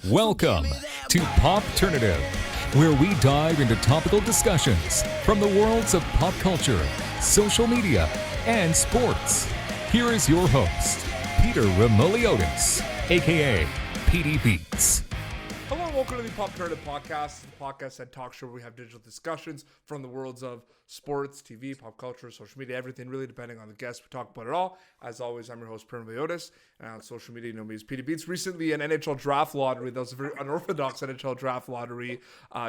Welcome to Popternative, where we dive into topical discussions from the worlds of pop culture, social media, and sports. Here is your host, Peter Remoliotis, aka PD Beats. Hello and welcome to the Popternative podcast, the podcast and talk show where we have digital discussions from the worlds of sports, TV, pop culture, social media, everything really depending on the guest. We talk about it all. As always, I'm your host, Peter Remoliotis, and on social media, you know me as PD Beats. Recently, an NHL Draft Lottery, that was a very unorthodox NHL Draft Lottery,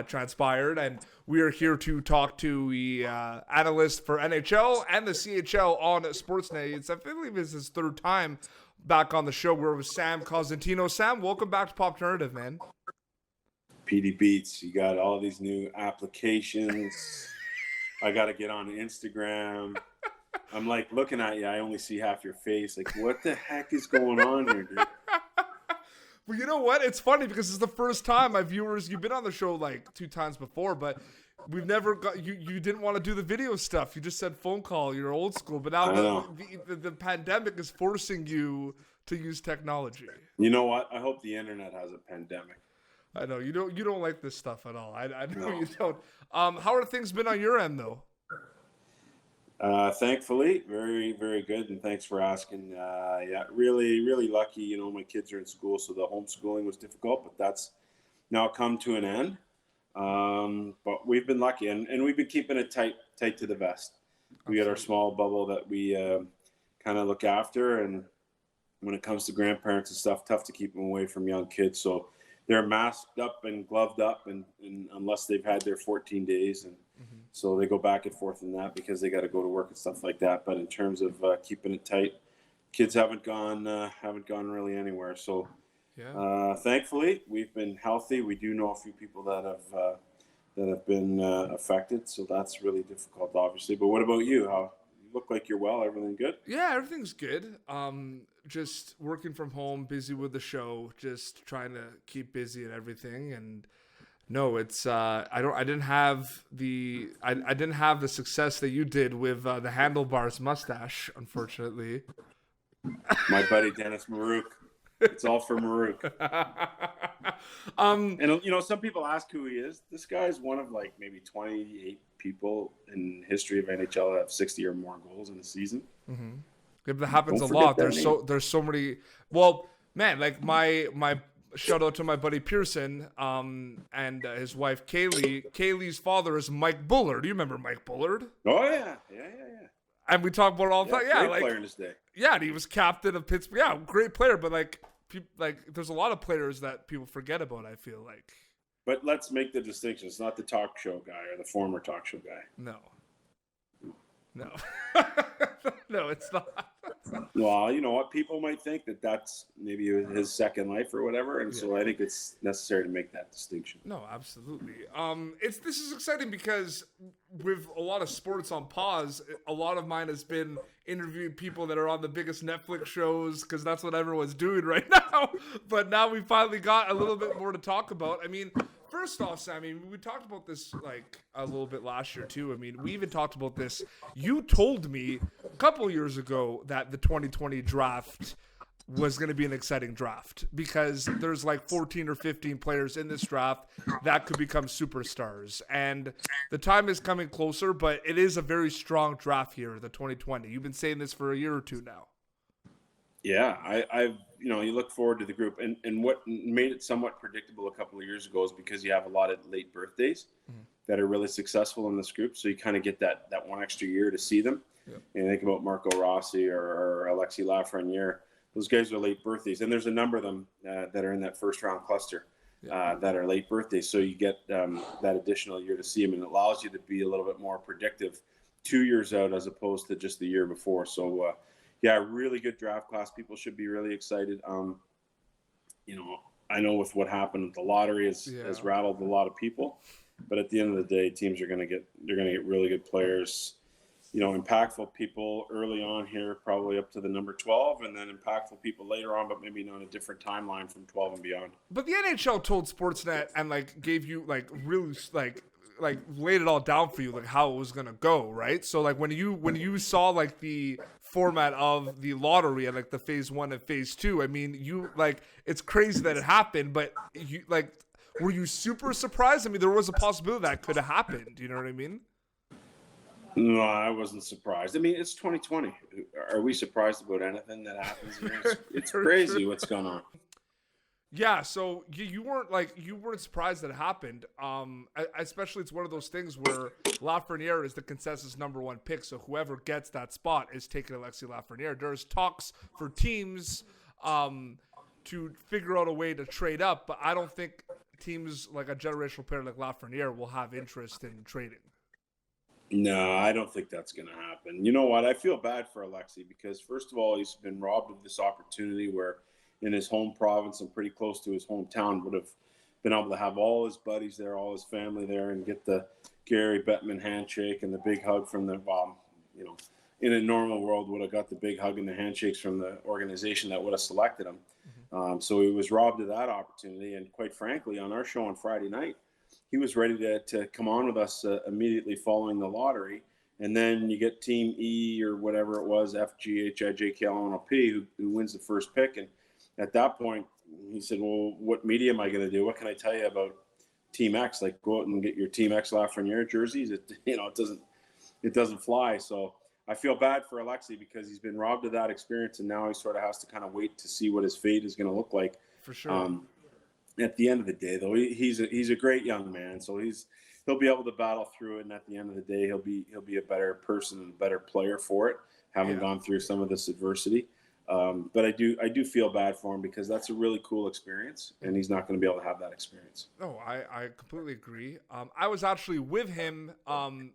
transpired, and we are here to talk to the analyst for NHL and the CHL on Sportnet. I believe it's his third time back on the show. We're with Sam Cosentino. Sam, welcome back to Popternative, man. PD Beats, you got all these new applications. I got to get on Instagram. I'm like looking at you. I only see half your face. Like, what the heck is going on here, dude? Well, you know what? It's funny because it's the first time my viewers, you've been on the show like 2 times before, but we've never got, you didn't want to do the video stuff. You just said phone call. You're old school. But now the pandemic is forcing you to use technology. You know what? I hope the internet has a pandemic. I know you don't like this stuff at all. I know you don't. How are things been on your end though? Thankfully, very, very good, and thanks for asking. Yeah, really, really lucky. You know, my kids are in school, so the homeschooling was difficult, but that's now come to an end. But we've been lucky, and we've been keeping it tight to the vest. We got our small bubble that we kind of look after, and when it comes to grandparents and stuff, tough to keep them away from young kids. So they're masked up and gloved up, and unless they've had their 14 days, and so they go back and forth in that because they got to go to work and stuff like that. But in terms of keeping it tight, kids haven't gone really anywhere. So thankfully, we've been healthy. We do know a few people that have been affected, so that's really difficult, obviously. But what about you? How you look like you're well? Everything good? Yeah, everything's good. Just working from home, busy with the show, just trying to keep busy and everything. And no, it's I didn't have the success that you did with the handlebars mustache, unfortunately. My buddy Dennis Marouk. It's all for Marouk. And you know, some people ask who he is. This guy is one of like maybe 28 people in history of NHL that have 60 or more goals in a season. Mm-hmm. It happens a lot. There's so many. Well, man, like my shout out to my buddy Pearson and his wife Kaylee. Kaylee's father is Mike Bullard. Do you remember Mike Bullard? Oh yeah. And we talk about it all the time. Yeah, great player in his day. Yeah, and he was captain of Pittsburgh. Yeah, great player. But like there's a lot of players that people forget about, I feel like. But let's make the distinction. It's not the talk show guy or the former talk show guy. No, no, it's not. Well, you know what? People might think that that's maybe his second life or whatever, and so I think it's necessary to make that distinction. No, absolutely. This is exciting because with a lot of sports on pause, a lot of mine has been interviewing people that are on the biggest Netflix shows because that's what everyone's doing right now. But now we finally got a little bit more to talk about. I mean, first off, Sammy, we talked about this like a little bit last year too. I mean, we even talked about this. You told me a couple of years ago that the 2020 draft was going to be an exciting draft because there's like 14 or 15 players in this draft that could become superstars. And the time is coming closer, but it is a very strong draft here, the 2020. You've been saying this for a year or two now. Yeah, I've you look forward to the group, and what made it somewhat predictable a couple of years ago is because you have a lot of late birthdays that are really successful in this group, so you kind of get that one extra year to see them. Yeah. And think about Marco Rossi or Alexis Lafreniere. Those guys are late birthdays, and there's a number of them that are in that first round cluster that are late birthdays. So you get that additional year to see them, and it allows you to be a little bit more predictive 2 years out as opposed to just the year before. So. Yeah, really good draft class. People should be really excited. I know with what happened with the lottery has rattled a lot of people, but at the end of the day, teams are going to get really good players. You know, impactful people early on here, probably up to the number 12, and then impactful people later on, but maybe on a different timeline from 12 and beyond. But the NHL told Sportsnet and gave you really laid it all down for you how it was gonna go, right? So when you saw the format of the lottery and like the phase 1 and phase 2. I mean, you like it's crazy that it happened, but you like were you super surprised? I mean, there was a possibility that could have happened. You know what I mean? No, I wasn't surprised. I mean, it's 2020. Are we surprised about anything that happens here? It's crazy what's going on. Yeah, so you weren't surprised that it happened. Especially it's one of those things where Lafreniere is the consensus number 1 pick, so whoever gets that spot is taking Alexis Lafreniere. There's talks for teams to figure out a way to trade up, but I don't think teams like a generational player like Lafreniere will have interest in trading. No, I don't think that's going to happen. You know what? I feel bad for Alexi because, first of all, he's been robbed of this opportunity where in his home province and pretty close to his hometown would have been able to have all his buddies there, all his family there, and get the Gary Bettman handshake and the big hug from the, in a normal world would have got the big hug and the handshakes from the organization that would have selected him. Mm-hmm. So he was robbed of that opportunity. And quite frankly, on our show on Friday night, he was ready to come on with us immediately following the lottery. And then you get Team E or whatever it was, F, G, H, I, J, K, L, N, O, P, who wins the first pick. And at that point, he said, well, what media am I going to do? What can I tell you about Team X? Like, go out and get your Team X Lafreniere jerseys. It doesn't fly. So I feel bad for Alexi because he's been robbed of that experience, and now he sort of has to kind of wait to see what his fate is going to look like. For sure. At the end of the day, though, he's a great young man, so he'll be able to battle through it, and at the end of the day, he'll be a better person and a better player for it, having gone through some of this adversity. But I do feel bad for him because that's a really cool experience, and he's not going to be able to have that experience. No, I completely agree. I was actually with him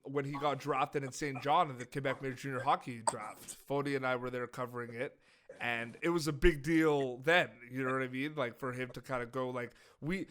when he got drafted in St. John in the Quebec Major Junior Hockey Draft. Fody and I were there covering it. And it was a big deal then, you know what I mean? Like for him to kind of go we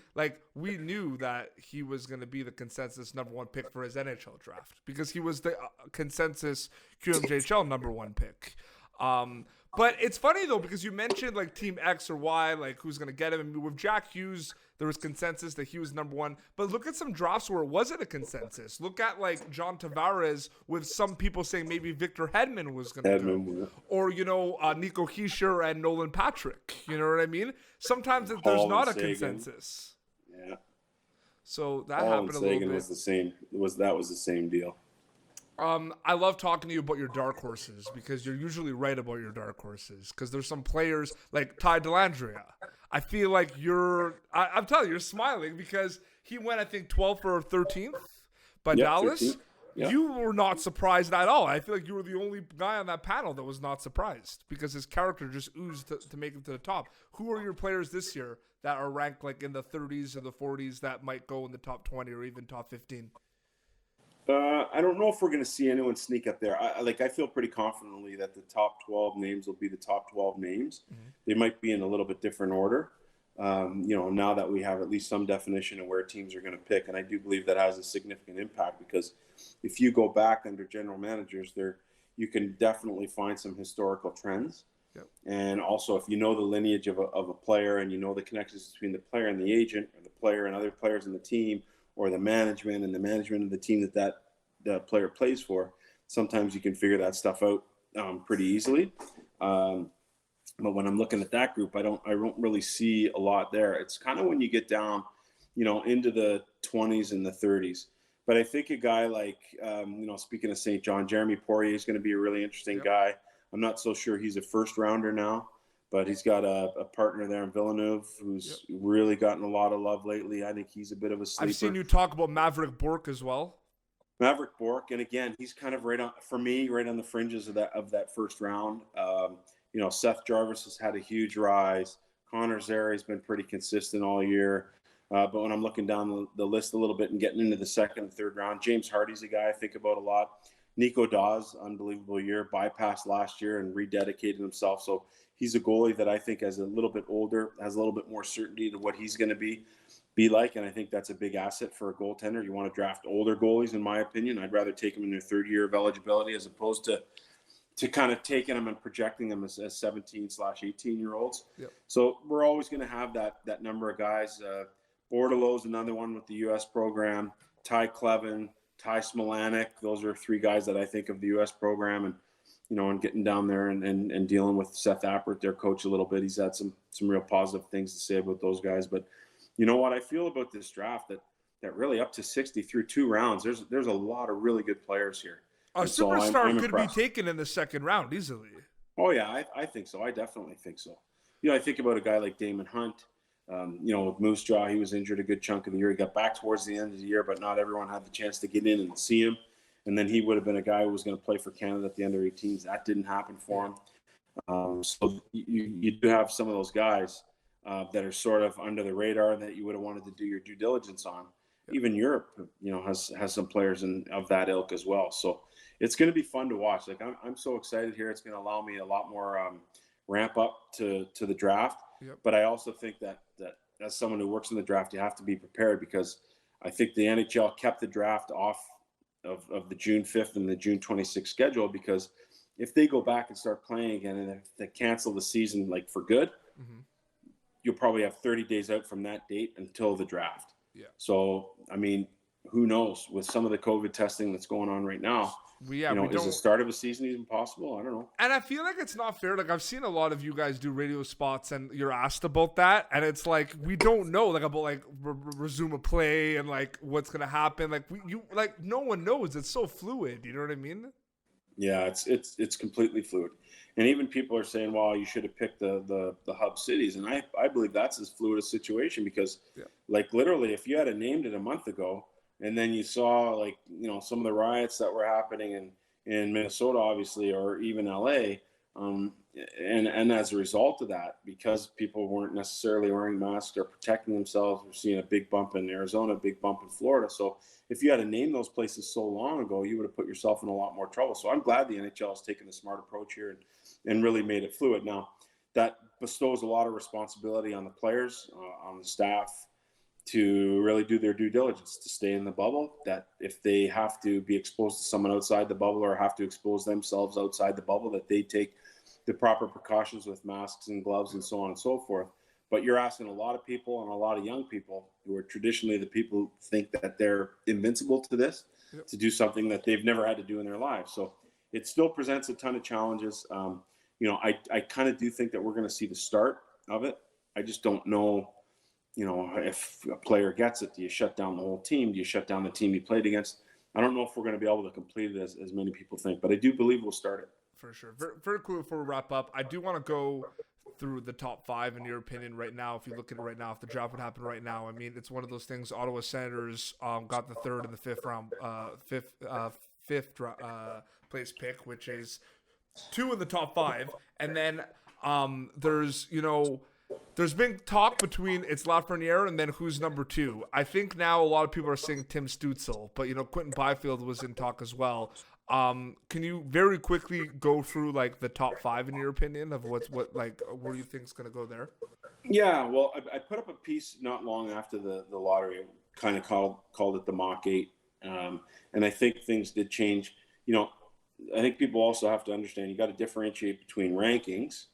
knew that he was going to be the consensus number 1 pick for his NHL draft because he was the consensus QMJHL number 1 pick. But it's funny though, because you mentioned like Team X or Y, like who's going to get him. And with Jack Hughes, there was consensus that he was number 1. But look at some drafts where it wasn't a consensus. Look at like John Tavares with some people saying maybe Victor Hedman was going to go. Or, Nico Hischier and Nolan Patrick. You know what I mean? Sometimes there's not a consensus. Yeah. So that happened a little bit. Was the same. That was the same deal. I love talking to you about your dark horses because you're usually right about your dark horses because there's some players like Ty Dellandrea. I feel like I'm telling you, you're smiling because he went, I think, 12th or 13th by Dallas. 13th. Yep. You were not surprised at all. I feel like you were the only guy on that panel that was not surprised because his character just oozed to make him to the top. Who are your players this year that are ranked like in the 30s or the 40s that might go in the top 20 or even top 15? I don't know if we're going to see anyone sneak up there. I feel pretty confidently that the top 12 names will be the top 12 names. Mm-hmm. They might be in a little bit different order, now that we have at least some definition of where teams are going to pick. And I do believe that has a significant impact because if you go back under general managers there, you can definitely find some historical trends. Yep. And also if you know the lineage of a player and you know the connections between the player and the agent or the player and other players in the team, or the management and the management of the team that the player plays for, sometimes you can figure that stuff out pretty easily. But when I'm looking at that group, I don't really see a lot there. It's kind of when you get down, into the 20s and the 30s. But I think a guy like, speaking of St. John, Jeremy Poirier is going to be a really interesting guy. I'm not so sure he's a first rounder now, but he's got a partner there in Villeneuve who's really gotten a lot of love lately. I think he's a bit of a sleeper. I've seen you talk about Maverick Bourque as well. Maverick Bourque, and again, he's kind of right on the fringes of that first round. Seth Jarvis has had a huge rise. Connor Zari's been pretty consistent all year. But when I'm looking down the list a little bit and getting into the second and third round, James Hardy's a guy I think about a lot. Nico Dawes, unbelievable year, bypassed last year and rededicated himself. So he's a goalie that I think as a little bit older, has a little bit more certainty to what he's going to be like. And I think that's a big asset for a goaltender. You want to draft older goalies, in my opinion. I'd rather take them in their third year of eligibility as opposed to kind of taking them and projecting them as 17/18-year-olds. Yep. So we're always going to have that number of guys. Bordelot's another one with the U.S. program. Ty Clevin, Ty Smolanek. Those are 3 guys that I think of the U.S. program. And and getting down there and dealing with Seth Appert, their coach, a little bit. He's had some real positive things to say about those guys. But you know what I feel about this draft, that really up to 60 through 2 rounds, there's a lot of really good players here. A And superstar I'm could be impressed. taken in the second round easily. Oh yeah, I think so. I definitely think so. I think about a guy like Damon Hunt. With Moose Jaw, he was injured a good chunk of the year. He got back towards the end of the year, but not everyone had the chance to get in and see him. And then he would have been a guy who was going to play for Canada at the under 18s. That didn't happen for him. So you do have some of those guys that are sort of under the radar that you would have wanted to do your due diligence on. Even Europe, has some players of that ilk as well. So it's going to be fun to watch. Like I'm so excited here. It's going to allow me a lot more ramp up to the draft. Yep. But I also think that as someone who works in the draft, you have to be prepared, because I think the NHL kept the draft off of the June 5th and the June 26th schedule, because if they go back and start playing again and if they cancel the season like for good, you'll probably have 30 days out from that date until the draft. Yeah. So, I mean, who knows with some of the COVID testing that's going on right now, is the start of a season even possible? I don't know. And I feel like it's not fair. Like, I've seen a lot of you guys do radio spots and you're asked about that. And it's like, we don't know about resume a play and like what's going to happen. Like no one knows. It's so fluid. You know what I mean? Yeah, it's completely fluid. And even people are saying, well, you should have picked the hub cities. And I believe that's as fluid a situation, because like literally if you had named it a month ago, and then you saw some of the riots that were happening in Minnesota, obviously, or even LA. And as a result of that, because people weren't necessarily wearing masks or protecting themselves, we're seeing a big bump in Arizona, a big bump in Florida. So if you had to name those places so long ago, you would have put yourself in a lot more trouble. So I'm glad the NHL has taken a smart approach here and really made it fluid. Now, that bestows a lot of responsibility on the players, on the staff, to really do their due diligence, to stay in the bubble, that if they have to be exposed to someone outside the bubble or have to expose themselves outside the bubble, that they take the proper precautions with masks and gloves and so on and so forth. But you're asking a lot of people, and a lot of young people who are traditionally the people who think that they're invincible to this, to do something that they've never had to do in their lives. So it still presents a ton of challenges. I kind of do think that we're going to see the start of it. I just don't know, if a player gets it, do you shut down the whole team? Do you shut down the team he played against? I don't know if we're going to be able to complete it as many people think, but I do believe we'll start it. For sure. Very, very cool. Before we wrap up, I do want to go through the top 5 in your opinion right now. If you look at it right now, if the draft would happen right now, I mean, it's one of those things. Ottawa Senators got the 3rd and the 5th round, fifth place pick, which is 2 in the top 5, and then there's been talk between it's Lafreniere and then who's number 2. I think now a lot of people are saying Tim Stützle, but Quentin Byfield was in talk as well. Can you very quickly go through the top 5 in your opinion of where you think is going to go there? Yeah, well, I put up a piece not long after the lottery, kind of called it the mock 8, and I think things did change. I think people also have to understand you got to differentiate between rankings,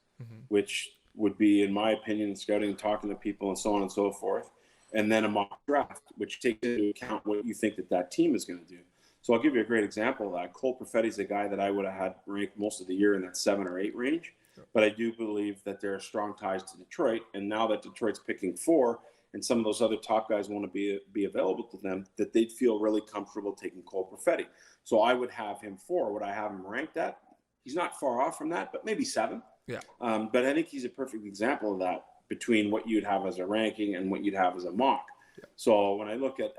which would be, in my opinion, scouting, talking to people, and so on and so forth, and then a mock draft, which takes into account what you think that team is going to do. So I'll give you a great example of that. Cole Perfetti is a guy that I would have had ranked most of the year in that 7 or 8 range, but I do believe that there are strong ties to Detroit, and now that Detroit's picking 4, and some of those other top guys want to be available to them, that they'd feel really comfortable taking Cole Perfetti. So I would have him 4. Would I have him ranked at? He's not far off from that, but maybe 7. Yeah. But I think he's a perfect example of that, between what you'd have as a ranking and what you'd have as a mock. Yeah. So when I look at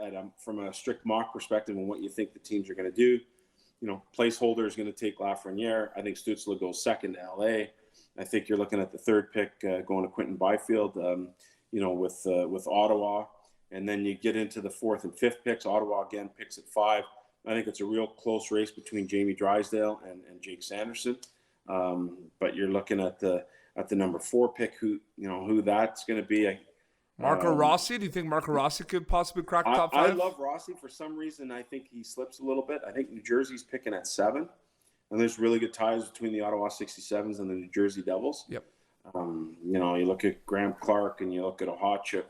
from a strict mock perspective and what you think the teams are going to do, placeholder is going to take Lafreniere. I think Stützle goes 2nd to LA. I think you're looking at the 3rd pick going to Quentin Byfield, with Ottawa. And then you get into the 4th and 5th picks. Ottawa again picks at 5. I think it's a real close race between Jamie Drysdale and Jake Sanderson. But you're looking at the number 4 pick, who that's going to be. Marco Rossi? Do you think Marco Rossi could possibly crack the top 5? I love Rossi. For some reason, I think he slips a little bit. I think New Jersey's picking at 7, and there's really good ties between the Ottawa 67s and the New Jersey Devils. Yep. You look at Graham Clark and you look at Ohachuk.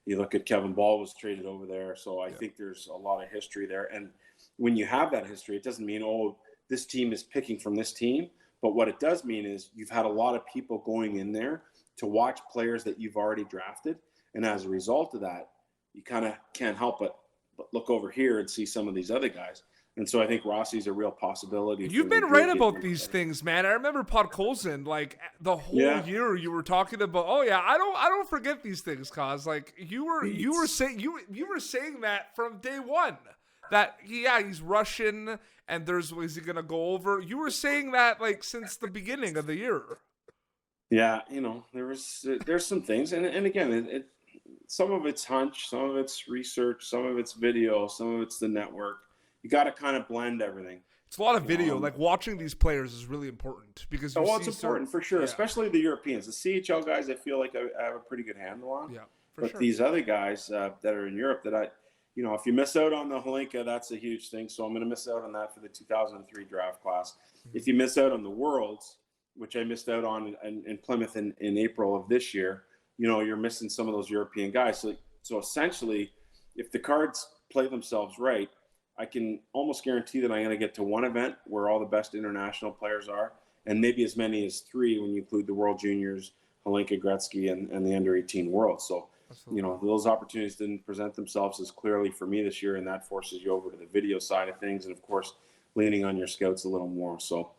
You look at Kevin Ball was traded over there. So I think there's a lot of history there. And when you have that history, it doesn't mean, this team is picking from this team. But what it does mean is you've had a lot of people going in there to watch players that you've already drafted. And as a result of that, you kind of can't help but look over here and see some of these other guys. And so I think Rossi's a real possibility. You've been right about these things, man. I remember Podkolzin, like the whole year you were talking about. Oh yeah, I don't forget these things, cause like you were saying that from day one. That he's Russian, and is he gonna go over? You were saying that like since the beginning of the year. Yeah, there's some things, and again, some of it's hunch, some of it's research, some of it's video, some of it's the network. You got to kind of blend everything. It's a lot of video. Like watching these players is really important because it's important for sure, especially the Europeans. The CHL guys, I feel like I have a pretty good handle on. Yeah, but these other guys that are in Europe, that if you miss out on the Holinka, that's a huge thing. So I'm going to miss out on that for the 2003 draft class. Mm-hmm. If you miss out on the Worlds, which I missed out on in Plymouth in April of this year, you're missing some of those European guys. So essentially, if the cards play themselves right, I can almost guarantee that I'm going to get to one event where all the best international players are, and maybe as many as 3 when you include the World Juniors, Holinka, Gretzky, and the Under-18 World. So, those opportunities didn't present themselves as clearly for me this year, and that forces you over to the video side of things, and of course, leaning on your scouts a little more. So,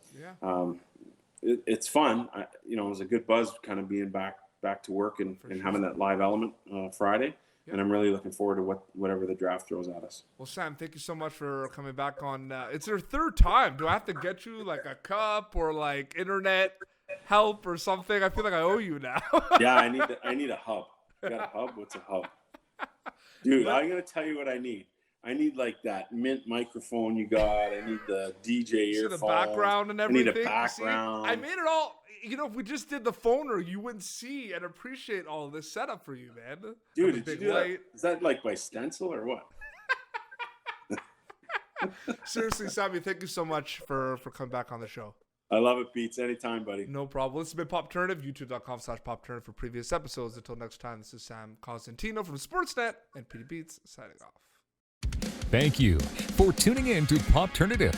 it's fun. It was a good buzz kind of being back to work and having that live element Friday. Yep. And I'm really looking forward to whatever the draft throws at us. Well, Sam, thank you so much for coming back on. It's your 3rd time. Do I have to get you like a cup or like internet help or something? I feel like I owe you now. Yeah, I need a hub. You got a hub? What's a hub? Dude, I'm going to tell you what I need. I need like that mint microphone you got. I need the DJ earphones. The background and everything. I need a background. See, I made it all. If we just did the phoner, you wouldn't see and appreciate all of this setup for you, man. Dude, did you do that? Is that like by stencil or what? Seriously, Sammy, thank you so much for coming back on the show. I love it, Beats. Anytime, buddy. No problem. This has been Popternative, youtube.com/Popternative for previous episodes. Until next time, this is Sam Cosentino from Sportsnet and PD Beats signing off. Thank you for tuning in to Popternative.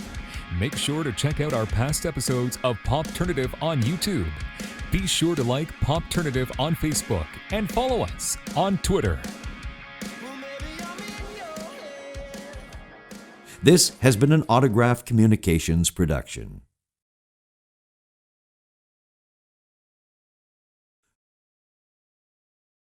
Make sure to check out our past episodes of Popternative on YouTube. Be sure to like Popternative on Facebook and follow us on Twitter. This has been an Autograph Communications production.